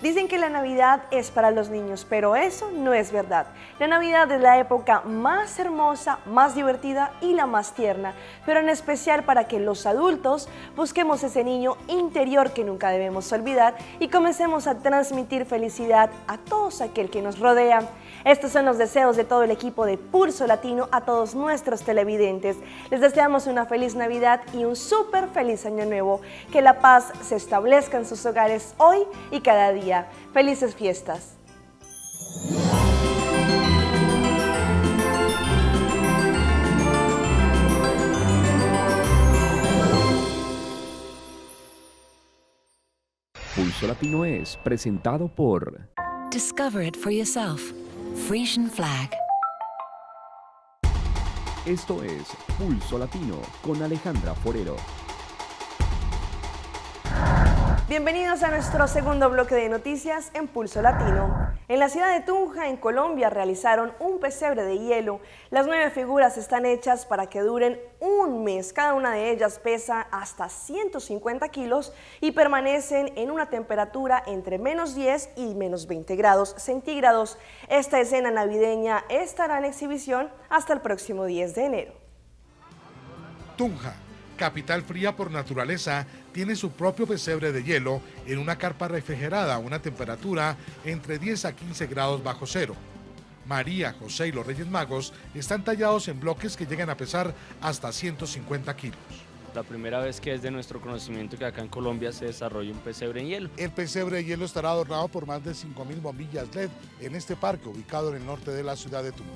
Dicen que la Navidad es para los niños, pero eso no es verdad. La Navidad es la época más hermosa, más divertida y la más tierna, pero en especial para que los adultos busquemos ese niño interior que nunca debemos olvidar y comencemos a transmitir felicidad a todos aquel que nos rodea. Estos son los deseos de todo el equipo de Pulso Latino a todos nuestros televidentes. Les deseamos una feliz Navidad y un súper feliz Año Nuevo. Que la paz se establezca en sus hogares hoy y cada día. ¡Felices fiestas! Pulso Latino es presentado por Discover it for yourself. Frisian Flag. Esto es Pulso Latino con Alejandra Forero. Bienvenidos a nuestro segundo bloque de noticias en Pulso Latino. En la ciudad de Tunja, en Colombia, realizaron un pesebre de hielo. Las 9 figuras están hechas para que duren un mes. Cada una de ellas pesa hasta 150 kilos y permanecen en una temperatura entre -10 y -20 grados centígrados. Esta escena navideña estará en exhibición hasta el próximo 10 de enero. Tunja, capital fría por naturaleza, tiene su propio pesebre de hielo en una carpa refrigerada a una temperatura entre 10 a 15 grados bajo cero. María, José y los Reyes Magos están tallados en bloques que llegan a pesar hasta 150 kilos. La primera vez que es de nuestro conocimiento que acá en Colombia se desarrolla un pesebre en hielo. El pesebre de hielo estará adornado por más de 5.000 bombillas LED en este parque ubicado en el norte de la ciudad de Tunja.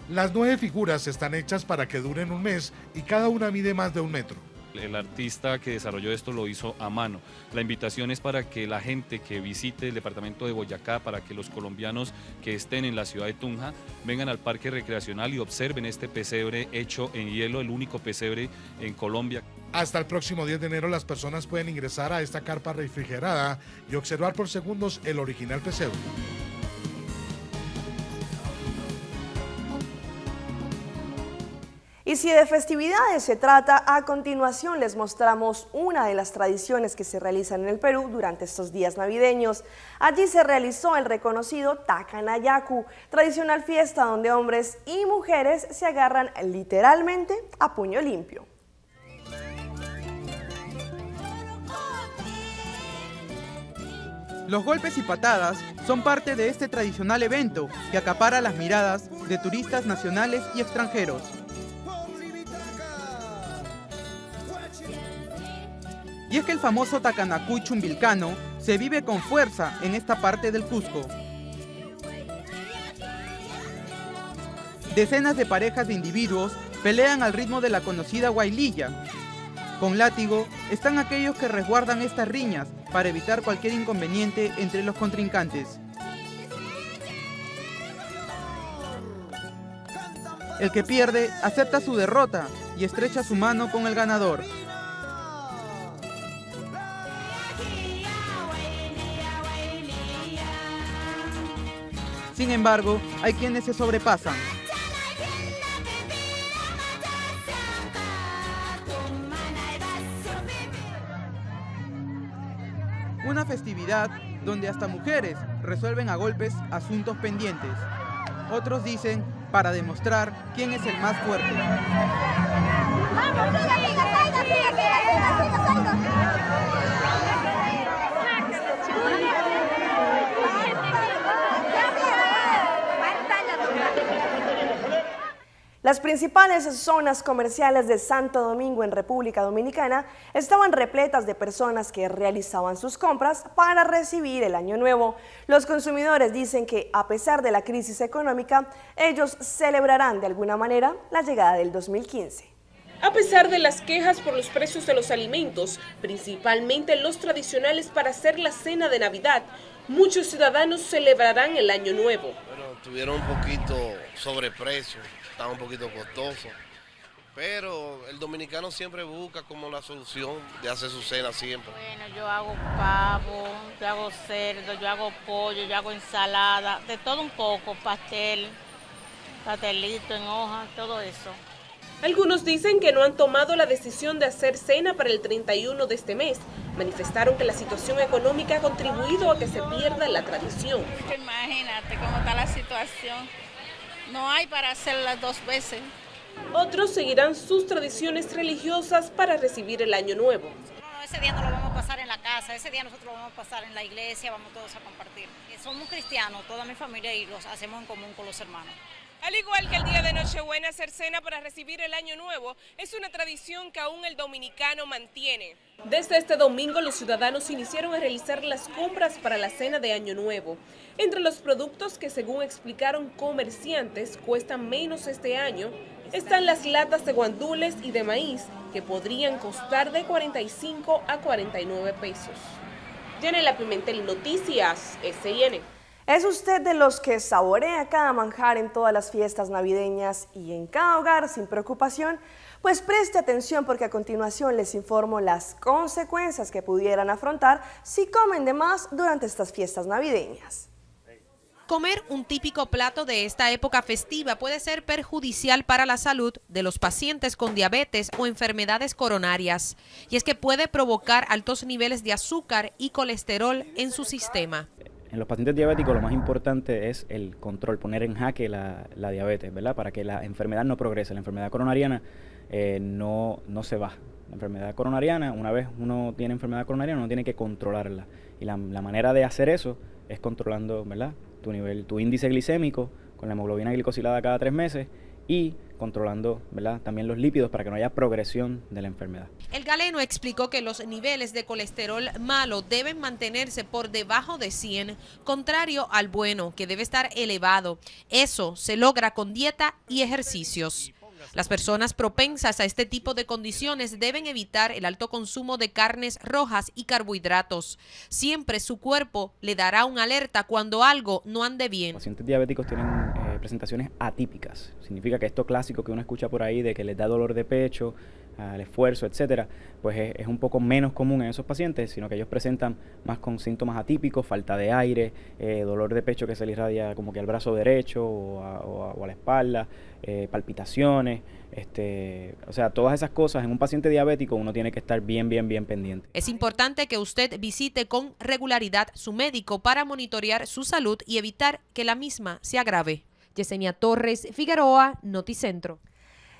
Las 9 figuras están hechas para que duren un mes y cada una mide más de 1 metro. El artista que desarrolló esto lo hizo a mano. La invitación es para que la gente que visite el departamento de Boyacá, para que los colombianos que estén en la ciudad de Tunja vengan al parque recreacional y observen este pesebre hecho en hielo, el único pesebre en Colombia. Hasta el próximo 10 de enero las personas pueden ingresar a esta carpa refrigerada y observar por segundos el original pesebre. Y si de festividades se trata, a continuación les mostramos una de las tradiciones que se realizan en el Perú durante estos días navideños. Allí se realizó el reconocido Tacanayacu, tradicional fiesta donde hombres y mujeres se agarran literalmente a puño limpio. Los golpes y patadas son parte de este tradicional evento que acapara las miradas de turistas nacionales y extranjeros. Y es que el famoso Tacanacuy chumbilcano se vive con fuerza en esta parte del Cusco. Decenas de parejas de individuos pelean al ritmo de la conocida guaylilla. Con látigo están aquellos que resguardan estas riñas para evitar cualquier inconveniente entre los contrincantes. El que pierde acepta su derrota y estrecha su mano con el ganador. Sin embargo, hay quienes se sobrepasan. Una festividad donde hasta mujeres resuelven a golpes asuntos pendientes. Otros dicen para demostrar quién es el más fuerte. Las principales zonas comerciales de Santo Domingo en República Dominicana estaban repletas de personas que realizaban sus compras para recibir el Año Nuevo. Los consumidores dicen que a pesar de la crisis económica, ellos celebrarán de alguna manera la llegada del 2015. A pesar de las quejas por los precios de los alimentos, principalmente los tradicionales para hacer la cena de Navidad, muchos ciudadanos celebrarán el Año Nuevo. Bueno, tuvieron un poquito sobreprecio, estaba un poquito costoso, pero el dominicano siempre busca como la solución de hacer su cena siempre. Bueno, yo hago pavo, yo hago cerdo, yo hago pollo, yo hago ensalada, de todo un poco, pastel. pastelito en hoja, todo eso. Algunos dicen que no han tomado la decisión de hacer cena para el 31 de este mes. Manifestaron que la situación económica ha contribuido a que se pierda la tradición. Imagínate cómo está la situación. No hay para hacerlas 2 veces. Otros seguirán sus tradiciones religiosas para recibir el Año Nuevo. No, ese día no lo vamos a pasar en la casa, ese día nosotros lo vamos a pasar en la iglesia, vamos todos a compartir. Somos cristianos, toda mi familia, y los hacemos en común con los hermanos. Al igual que el día de Nochebuena, hacer cena para recibir el Año Nuevo es una tradición que aún el dominicano mantiene. Desde este domingo, los ciudadanos iniciaron a realizar las compras para la cena de Año Nuevo. Entre los productos que, según explicaron comerciantes, cuestan menos este año, están las latas de guandules y de maíz, que podrían costar de 45 a 49 pesos. Yanela Pimentel, Noticias SIN. ¿Es usted de los que saborea cada manjar en todas las fiestas navideñas y en cada hogar sin preocupación? Pues preste atención, porque a continuación les informo las consecuencias que pudieran afrontar si comen de más durante estas fiestas navideñas. Comer un típico plato de esta época festiva puede ser perjudicial para la salud de los pacientes con diabetes o enfermedades coronarias, y es que puede provocar altos niveles de azúcar y colesterol en su sistema. En los pacientes diabéticos lo más importante es el control, poner en jaque la diabetes, ¿verdad? Para que la enfermedad no progrese. La enfermedad coronariana no se va. La enfermedad coronariana, una vez uno tiene enfermedad coronariana, uno tiene que controlarla. Y la manera de hacer eso es controlando, ¿verdad?, tu índice glicémico con la hemoglobina glicosilada cada 3 meses y controlando, ¿verdad?, también los lípidos para que no haya progresión de la enfermedad. El galeno explicó que los niveles de colesterol malo deben mantenerse por debajo de 100, contrario al bueno, que debe estar elevado. Eso se logra con dieta y ejercicios. Las personas propensas a este tipo de condiciones deben evitar el alto consumo de carnes rojas y carbohidratos. Siempre su cuerpo le dará una alerta cuando algo no ande bien. Los pacientes diabéticos tienen presentaciones atípicas. Significa que esto clásico que uno escucha por ahí de que les da dolor de pecho, al esfuerzo, etcétera, pues es un poco menos común en esos pacientes, sino que ellos presentan más con síntomas atípicos, falta de aire, dolor de pecho que se le irradia como que al brazo derecho o a la espalda, palpitaciones, o sea, todas esas cosas en un paciente diabético uno tiene que estar bien pendiente. Es importante que usted visite con regularidad su médico para monitorear su salud y evitar que la misma se agrave. Yesenia Torres Figueroa, Noticentro.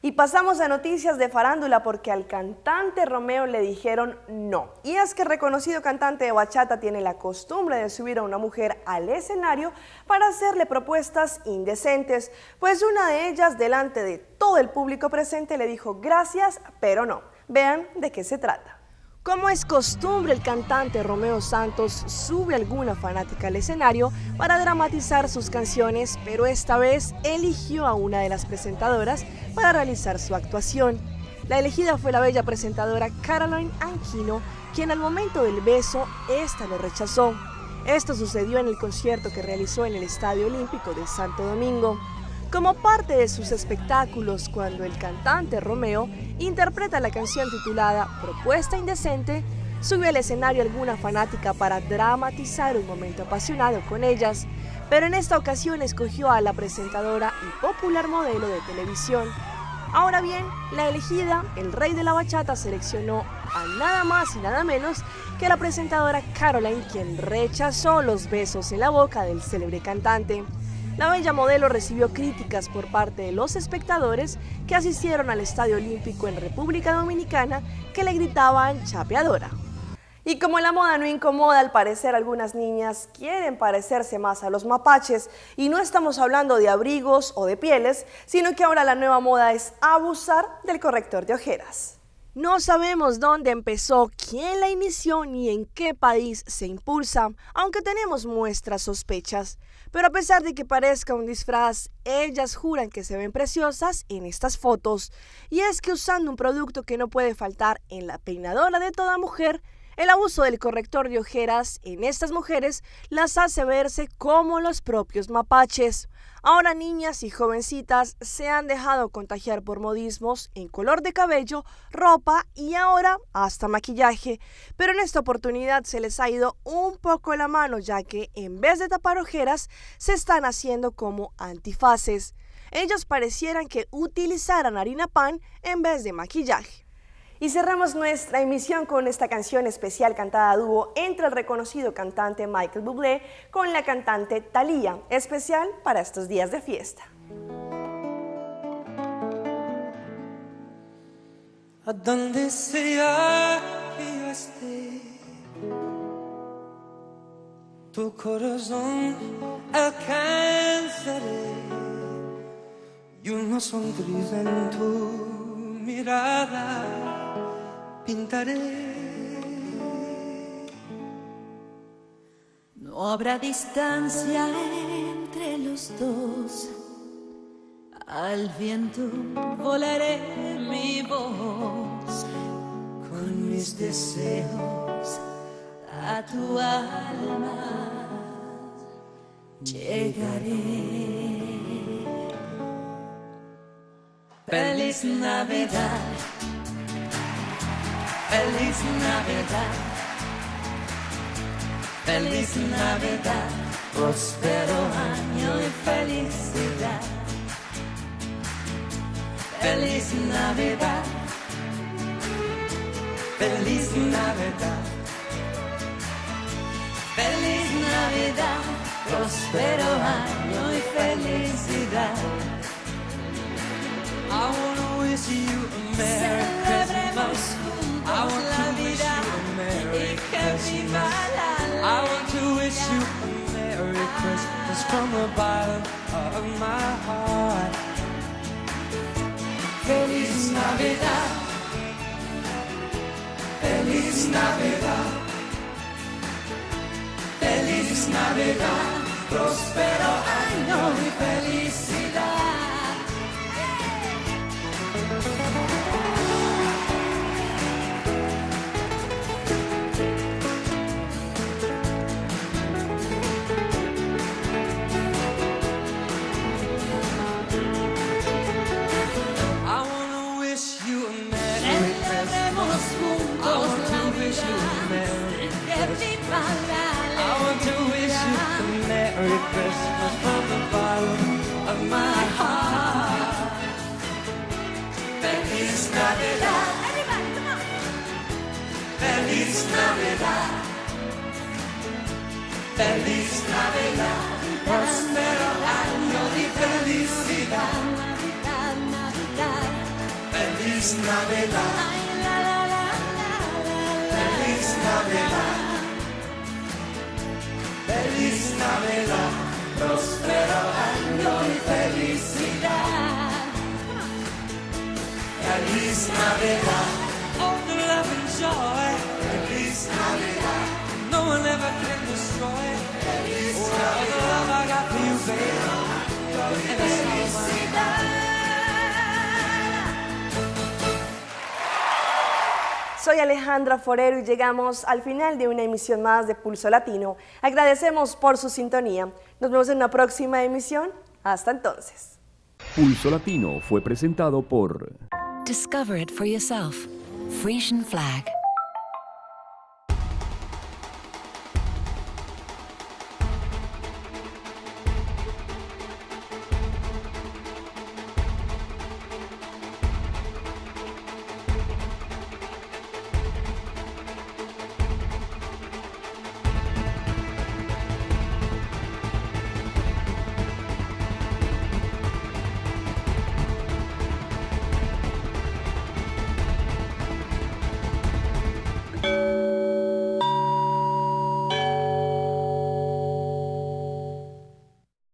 Y pasamos a noticias de farándula, porque al cantante Romeo le dijeron no. Y es que el reconocido cantante de bachata tiene la costumbre de subir a una mujer al escenario para hacerle propuestas indecentes, pues una de ellas, delante de todo el público presente, le dijo gracias, pero no. Vean de qué se trata. Como es costumbre, el cantante Romeo Santos sube a alguna fanática al escenario para dramatizar sus canciones, pero esta vez eligió a una de las presentadoras para realizar su actuación. La elegida fue la bella presentadora Caroline Aquino, quien al momento del beso, esta lo rechazó. Esto sucedió en el concierto que realizó en el Estadio Olímpico de Santo Domingo. Como parte de sus espectáculos, cuando el cantante Romeo interpreta la canción titulada Propuesta Indecente, sube al escenario alguna fanática para dramatizar un momento apasionado con ellas, pero en esta ocasión escogió a la presentadora y popular modelo de televisión. Ahora bien, la elegida, el rey de la bachata, seleccionó a nada más y nada menos que la presentadora Caroline, quien rechazó los besos en la boca del célebre cantante. La bella modelo recibió críticas por parte de los espectadores que asistieron al Estadio Olímpico en República Dominicana, que le gritaban chapeadora. Y como la moda no incomoda, al parecer algunas niñas quieren parecerse más a los mapaches, y no estamos hablando de abrigos o de pieles, sino que ahora la nueva moda es abusar del corrector de ojeras. No sabemos dónde empezó, quién la inició ni en qué país se impulsa, aunque tenemos muestras sospechas. Pero a pesar de que parezca un disfraz, ellas juran que se ven preciosas en estas fotos. Y es que usando un producto que no puede faltar en la peinadora de toda mujer, el abuso del corrector de ojeras en estas mujeres las hace verse como los propios mapaches. Ahora niñas y jovencitas se han dejado contagiar por modismos en color de cabello, ropa y ahora hasta maquillaje. Pero en esta oportunidad se les ha ido un poco la mano, ya que en vez de tapar ojeras se están haciendo como antifaces. ellos parecieran que utilizaran harina pan en vez de maquillaje. Y cerramos nuestra emisión con esta canción especial cantada a dúo entre el reconocido cantante Michael Bublé con la cantante Thalía, especial para estos días de fiesta. A donde sea que yo esté, tu corazón alcanzaré y una sonrisa en tu mirada pintaré. No habrá distancia entre los dos, al viento volaré mi voz, con mis deseos a tu alma llegaré. Feliz Navidad, feliz Navidad, feliz Navidad, próspero año y felicidad. Feliz Navidad, feliz Navidad, feliz Navidad, próspero año y felicidad. I wanna wish you a Merry Christmas. I want to wish you a Merry Christmas. I want to wish you a Merry Christmas from the bottom of my heart. Feliz Navidad, feliz Navidad, feliz Navidad, próspero año y felicidad. Merry Christmas from the bottom of my heart. Feliz Navidad, everybody, come on. Feliz Navidad, feliz Navidad, próspero año y felicidad. Navidad, Navidad, feliz Navidad, feliz Navidad. Feliz Navidad, próspero año y felicidad. Feliz Navidad, all the love and joy. Feliz Navidad, no one ever can destroy. Feliz Navidad, all the love I got for you, baby. And felicidad. Soy Alejandra Forero y llegamos al final de una emisión más de Pulso Latino. Agradecemos por su sintonía. Nos vemos en una próxima emisión. Hasta entonces. Pulso Latino fue presentado por... Discover it for yourself. Frisian Flag.